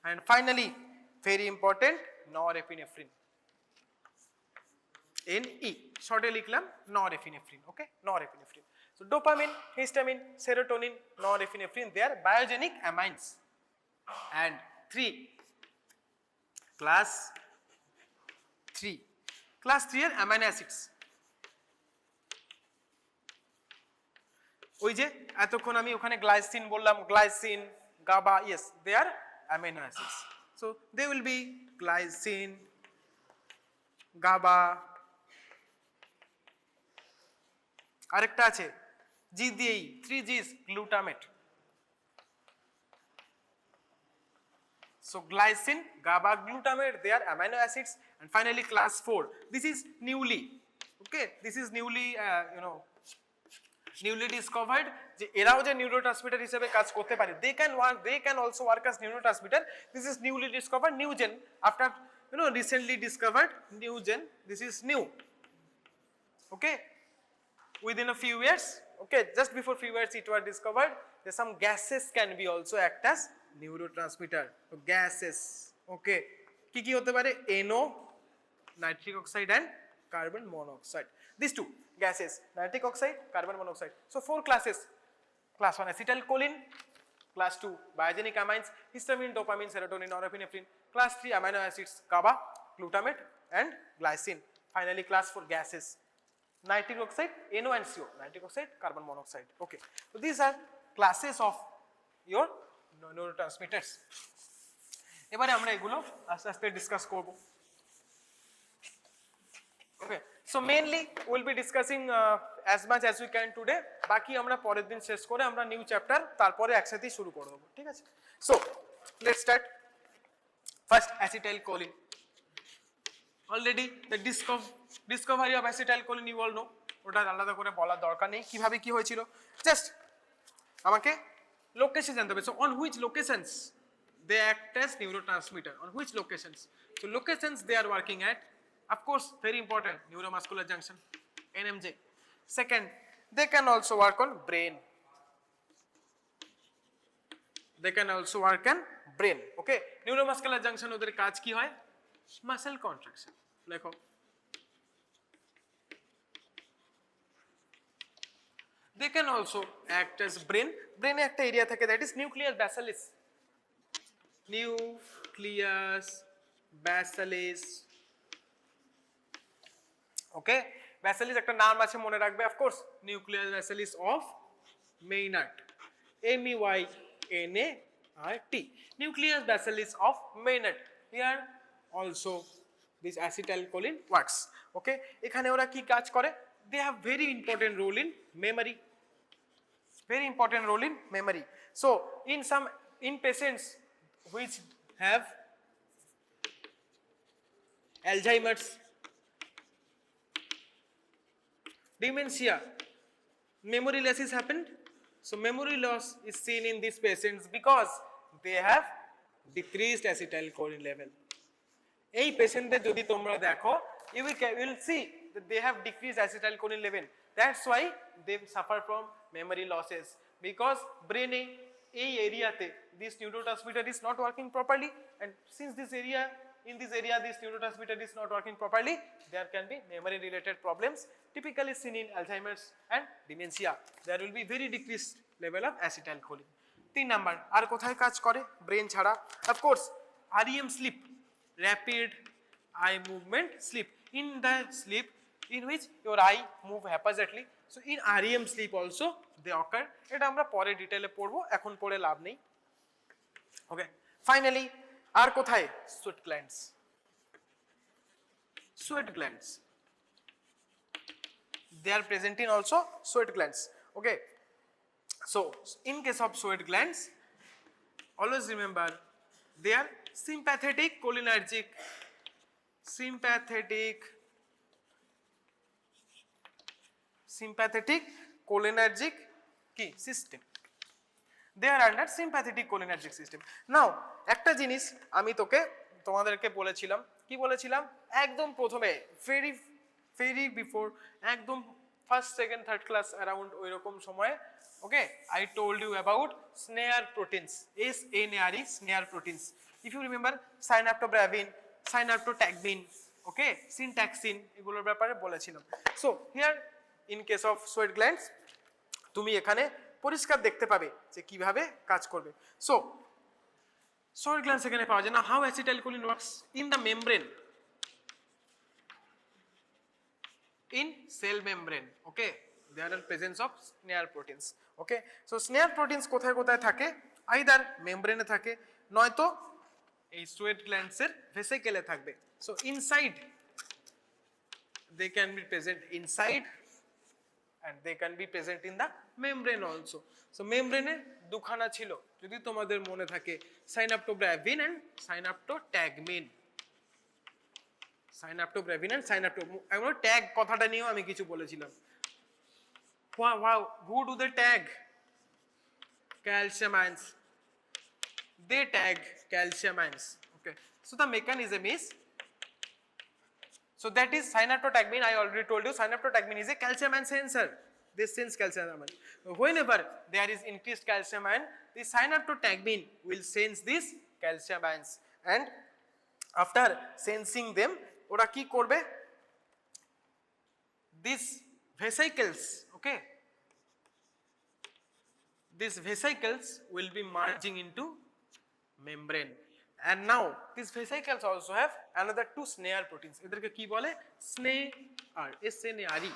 And finally, very important, norepinephrine. NE, shortly লিখলাম norepinephrine. Okay, norepinephrine. So dopamine, histamine, serotonin, norepinephrine, they are biogenic amines. And 3, class 3 are amino acids. ওই যে এতক্ষণ আমি ওখানে গ্লাইসিন বললাম, glycine, GABA, yes, they are amino acids. So they will be glycine, GABA, আরেকটা আছে G দিয়েই 3 G's, glutamate. So glycine, GABA, glutamate, they are amino acids. And finally class 4, this is newly, okay, this is newly newly discovered যে এরাও যে neurotransmitter হিসেবে কাজ করতে পারে. They can also work as neurotransmitter. This is newly discovered, new gen, after recently discovered new gen. This is new, okay, within a few years. Okay, just before few years it was discovered that some gases can be also act as neurotransmitter. So gases, okay, কি হতে পারে? NO, nitric oxide and carbon monoxide. These two gases, nitric oxide, carbon monoxide. So 4 classes. Class 1 acetylcholine, class 2 biogenic amines, histamine, dopamine, serotonin, norepinephrine. Class 3 amino acids, GABA, glutamate and glycine. Finally class 4 gases, nitric oxide, NO and CO, nitric oxide, carbon monoxide. Okay, so these are classes of your neurotransmitters. এবারে আমরা এগুলো আস্তে আস্তে discuss করব. Okay, so mainly we'll be discussing as much as we can today. বাকি আমরা পরের দিন শেষ করে আমরা নিউ চ্যাপ্টার তারপরে একসাথেই শুরু করে দেব, ঠিক আছে? So let's start. First acetylcholine. Already the discovery of acetylcholine you all know. ওটা আলাদা করে বলার দরকার নেই কিভাবে কি হয়েছিল, জাস্ট আমাকে লোকেশন জানতে হবে. So on which locations they act as neurotransmitter, on which locations? So locations they are working at, of course, very important, neuromuscular junction, NMJ. Second, they can also work on brain. They can also work on brain. Okay, neuromuscular junction ওদের কাজ কি হয়? Muscle contraction. লেখো. They can also act as brain. Brain এ একটা area থাকে, that is nucleus basalis. Nucleus basalis. Okay, basalis একটা নাম আছে মনে রাখবে, of course, nucleus basalis of Maynard, MEYNART, nucleus basalis of Maynard. Here also this acetylcholine works. Okay, এখানে ওরা কি কাজ করে? They have very important role in memory, very important role in memory. So in patients which have Alzheimer's, dementia, memory loss is happened. So memory loss is seen in these patients because they have decreased acetylcholine level. এই পেশেন্টদের যদি তোমরা দেখো, you will see that they have decreased acetylcholine level. That's why they suffer from memory losses, because brain এই এরিয়াতে this neurotransmitter is not working properly, and since this area in this area this neurotransmitter is not working properly, there can be memory related problems typically seen in Alzheimer's and dementia. There will be very decreased level of acetylcholine. 3 number আর কোথায় কাজ করে brain ছাড়া? Of course REM sleep, rapid eye movement sleep, in the sleep in which your eye move haphazardly, so in REM sleep also they occur. এটা আমরা পরে ডিটেইলে পড়বো, এখন পড়ে লাভ নেই। ওকে, ফাইনালি আর কোথায়? sweat glands, sweat glands, they are present in also sweat glands. Okay, so in case of sweat glands, always remember they are sympathetic cholinergic, sympathetic cholinergic key system. They are under sympathetic cholinergic system. Now একটা জিনিস আমি তোমাদেরকে বলেছিলাম, কি বলেছিলাম একদম প্রথমে very before একদম first second third class around ওই রকম সময়ে, okay, I told you about snare proteins, SNARE, snare proteins. If you remember synaptobravin, synaptotagmin, okay, syntaxin, এগুলোর ব্যাপারে বলেছিলাম। So here in case of sweat glands তুমি এখানে পরিষ্কার দেখতে পাবে যে কিভাবে কাজ করবে। So sweat glands এখানে পাওয়া যায় না। How acetylcholine works in the membrane, in cell membrane, okay, there are presence of snare proteins. Okay, so snare proteins কোথায় কোথায় থাকে? either membrane এ থাকে, নয়তো এই sweat glands এর ভেসিকেলে থাকবে। So inside they can be present inside and they can be present in the membrane also. So membrane এ দুখানা ছিল যদি তোমাদের মনে থাকে, synaptobravin and synaptotagmin, synaptobravin and আমরা ট্যাগ কথাটা নিয়েও আমি কিছু বলেছিলাম। Wow, who do they tag? Calcium ions, they tag calcium ions. Okay, so the mechanism is, so that is synaptotagmin. I already told you synaptotagmin is a calcium ion sensor, they sense calcium ion. Whenever there is increased calcium ion, the synaptotagmin will sense these calcium ions, and after sensing them ওরা কি করবে? These vesicles, okay, these vesicles will be merging into membrane, and now these vesicles also have another 2 snare proteins. এদেরকে কি বলে? SNARE,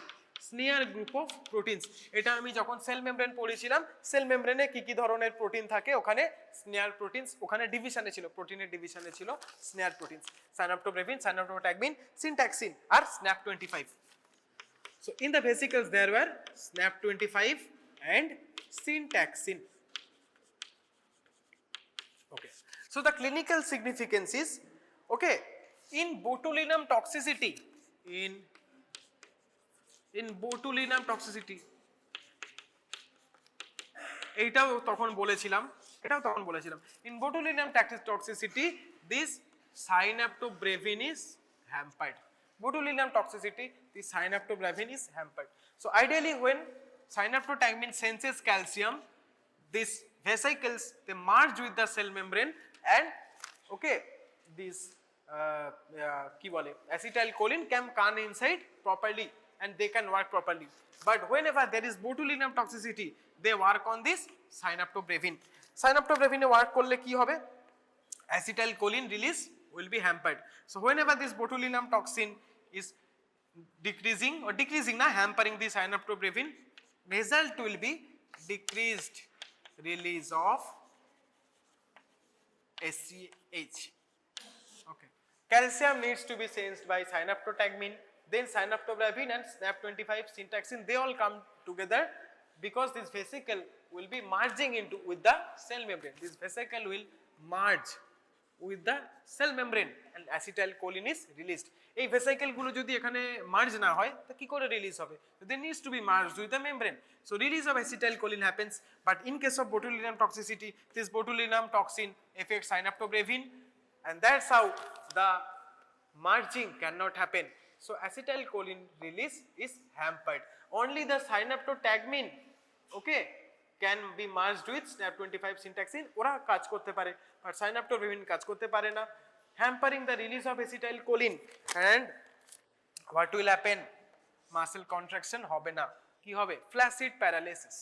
snare group of proteins. এটা আমি যখন cell membrane পড়েছিলাম, সেল মেমব্রেনে কি কি ধরনের প্রোটিন থাকে, ওখানে স্নেয়ার প্রোটিনস, ওখানে ডিভিশনে ছিল, প্রোটিনের ডিভিশনে ছিল snare proteins, synaptobravin, synaptotagmin, syntaxin আর SNAP25. So in the vesicles there were SNAP25 and syntaxin. Okay, so the clinical significance is, okay, in botulinum toxicity, in botulinum toxicity, এটাও তখন বলেছিলাম, in botulinum toxicity this synaptobravin is hampered. Botulinum toxicity, the synaptobravin is hampered. So ideally when synaptotagmin senses calcium, these vesicles they merge with the cell membrane, and okay, this কি বলে acetylcholine can come inside properly and they can work properly. But whenever there is botulinum toxicity, they work on this synaptobravin. Synaptobravin A work করলে কি হবে? Acetylcholine release will be hampered. So whenever this botulinum toxin is decreasing na, hampering the synaptobravin, result will be decreased release of SCH. Okay, calcium needs to be sensed by synaptotagmin, then synaptobravin and SNAP25, syntaxin, they all come together because this vesicle will be merging into with the cell membrane. This vesicle will merge with the cell membrane and acetylcholine is released. এই vesicle গুলো যদি এখানে merge না হয় তো কি করে release হবে? They needs to be merged with the membrane. So release of acetylcholine happens, but in case of botulinum toxicity, this botulinum toxin affects synaptobravin, and that's how the merging cannot happen. So acetylcholine release is hampered. Only the synaptotagmin, okay, can be merged with SNAP25 syntaxin, ওরা কাজ করতে পারে, but synaptobravin কাজ করতে পারে না। hampering the release of acetylcholine, and what will happen? Muscle contraction hobe na, ki hobe? Flaccid paralysis.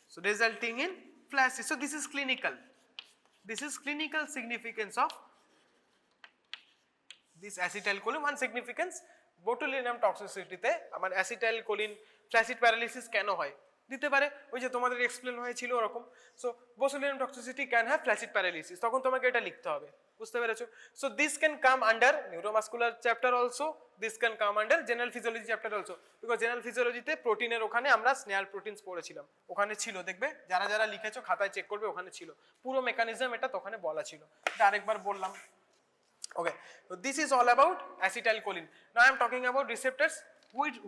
So resulting in flaccid. So this is clinical. This is clinical significance of this acetylcholine. One significance, botulinum toxicity তে আমার acetylcholine flaccid paralysis কেন হয় দিতে পারে, ওই যে তোমাদের explain হয়েছিল ওরকম। So botulinum toxicity can have flaccid paralysis, তখন তোমাকে এটা লিখতে হবে, বুঝতে পেরেছো? So this can come under neuromuscular chapter also, this can come under general physiology chapter also, because general ফিজিওলজিতে প্রোটিনের ওখানে আমরা স্নেয়ার প্রোটিনস পড়েছিলাম, ওখানে ছিল, দেখবে যারা যারা লিখেছো খাতায় চেক করবে, ওখানে ছিল পুরো মেকানিজম, এটা ওখানে বলা ছিল, এটা আরেকবার বললাম। Okay, so this is all about acetylcholine. Now I am talking about receptors.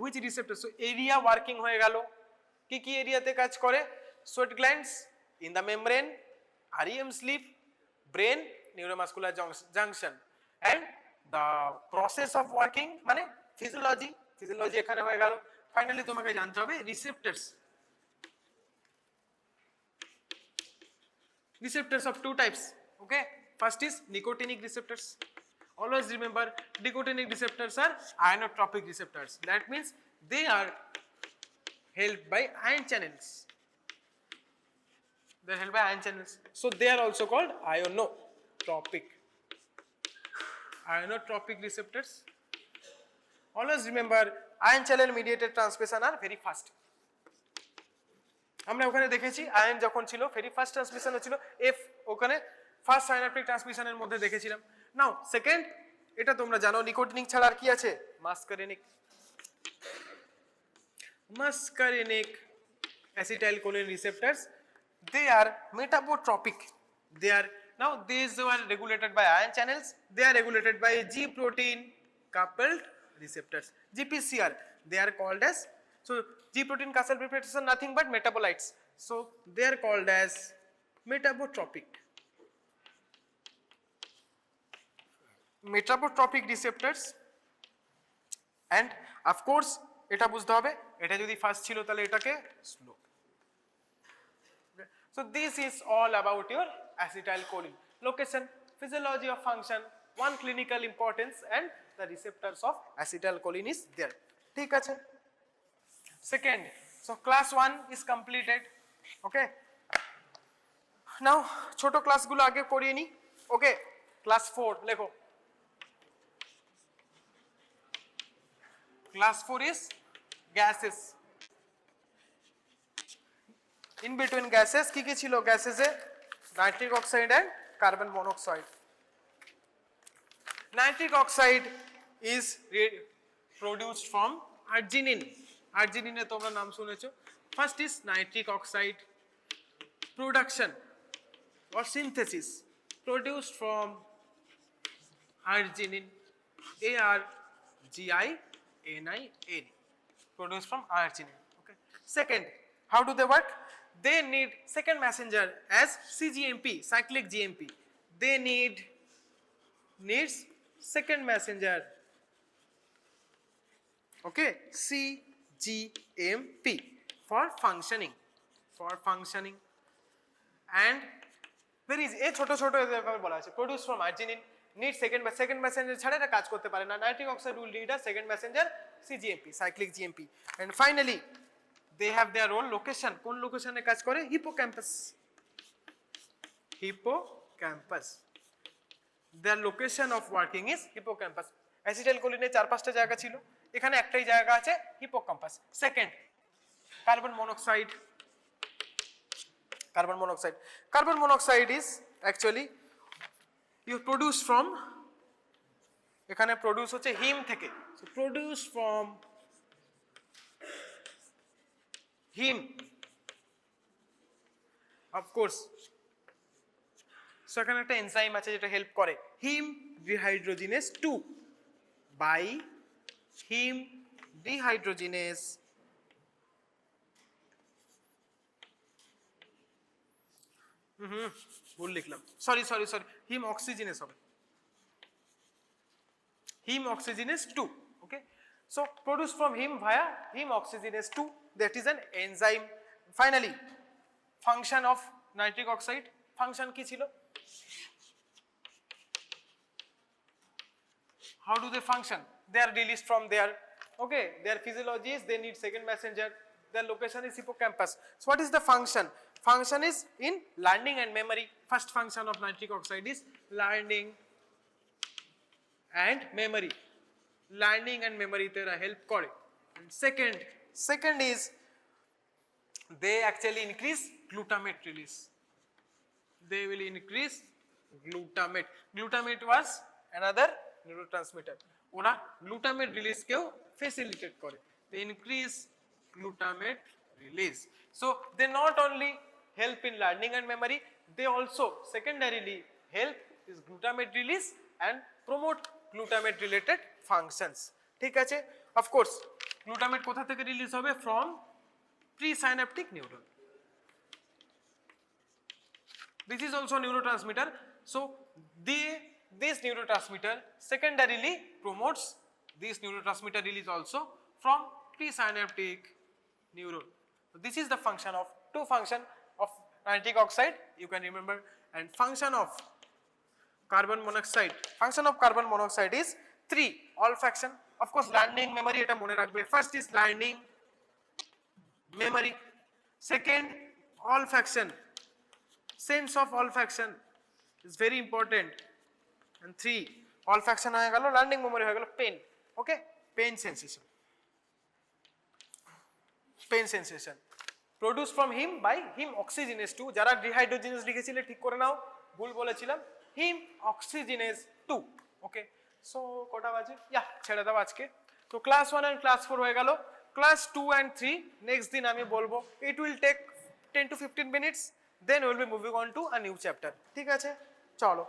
Which receptors? So area working হয়ে গেল, কি কি এরিয়াতে কাজ করে? Sweat glands, in the membrane, REM sleeve, brain, neuromuscular junction, and the process of working মানে physiology এখানে হয়ে গেল। Finally তোমাকে জানতে হবে receptors. Receptors of two types. Okay, first is nicotinic receptors. Always remember, nicotinic receptors are ionotropic receptors. That means they are held by ion channels. They are held by ion channels. So they are also called ionotropic. Ionotropic receptors. Always remember, ion channel mediated transmission are very fast. আমরা ওখানে দেখেছি ion যখন ছিল very fast transmission হচ্ছিল, F ওখানে first synaptic ট্রান্সমিশনের মধ্যে দেখেছিলাম। নাও second, এটা তোমরা জানো নিকোটিনিক ছাড়া আর কি আছে? Muscarinic acetylcholine receptors, they are metabotropic. They are, now these are regulated by ion channels, they are regulated by G protein coupled receptors, GPCR. They are called as, so G protein coupled receptors are nothing but metabolites, so they are called as metabotropic. Metabotropic receptors, and of course এটা বুঝতে হবে, এটা যদি fast ছিল তাহলে এটাকে slow. So this is all about your acetylcholine. Location, physiology of function, one clinical importance, and the receptors of acetylcholine is there. ঠিক আছে? Second, so class 1 is completed. Okay, now ছোট ক্লাসগুলো আগে করিয়ে নি। Okay, class 4 লেখো। Class 4 is gases. In between gases কি কি ছিল? gases A nitric oxide and carbon monoxide. Nitric oxide is produced from arginine. Arginine এ তোমরা নাম শুনেছো। First is nitric oxide production or synthesis produced from arginine, ARGININE, produced from arginine. Okay. Second, how do they work? They need second messenger as CGMP, cyclic GMP. They needs second messenger. Okay, CGMP for functioning. And very easy. এই ছোট ছোট এভাবে বলা আছে, produced from arginine, need second messenger ছাড়া এটা কাজ করতে পারে না। Nitric oxide will need a second messenger, CGMP, cyclic GMP. And finally, they have their own location. কোন লোকেশনে কাজ করে? Hippocampus. Their location of working is hippocampus. অ্যাসিটাইলকোলিনে 4-5টা জায়গা ছিল, এখানে একটাই জায়গা আছে, hippocampus. Second, carbon monoxide is actually you produce from, এখানে প্রোডিউস হচ্ছে হিম থেকে, so produce from heme, of course. So এখানে একটা এনজাইম আছে যেটা হেল্প করে, হিম ডিহাইড্রোজিনেস 2 বাই হিম ডিহাইড্রোজিনেস ভুল লিখলাম, সরি হিম অক্সিজেনেস হবে, heme oxygenase 2. Okay, so produced from heme via heme oxygenase 2, that is an enzyme. Finally, function of nitric oxide, function কি ছিল? How do they function? They are released from there. Okay, their physiology is they need second messenger. Their location is hippocampus. So what is the function? Function is in learning and memory. First function of nitric oxide is learning and memory. Learning and memory tera help kore. And second is they actually increase glutamate release. They will increase glutamate. Glutamate was another neurotransmitter. ওরা glutamate release কেও facilitate করে. They increase glutamate release. So they not only help in learning and memory, they also secondarily help this glutamate release and promote glutamate related functions. ঠিক আছে? Of course, glutamate কোথা থেকে release হবে? From pre-synaptic neuron. This is also neurotransmitter. So this neurotransmitter secondarily promotes this neurotransmitter release also from pre-synaptic neuron. So this is the function of two function of nitric oxide, you can remember, and function of carbon monoxide. Function of carbon monoxide is 3. Olfaction, of course, learning, memory eta mone rakhbe. First is learning, memory. Second, olfaction, sense of olfaction is very important. And 3, olfaction hoye gelo, learning, memory hoye gelo, pain. Okay, pain sensation. Pain sensation produced from heme by heme oxygenase 2. যারা dehydrogenase লিখেছিলে ঠিক করে নাও, ভুল বলেছিলাম, heme oxygenase 2. ওকে, so কটা বাজে? ছেড়ে দাও আজকে। তো ক্লাস 1 and ক্লাস 4 হয়ে গেল। ক্লাস 2 and 3 নেক্সট দিন আমি বলবো। It will take 10 to 15 minutes, then we will be moving on to a new chapter. ঠিক আছে, চলো।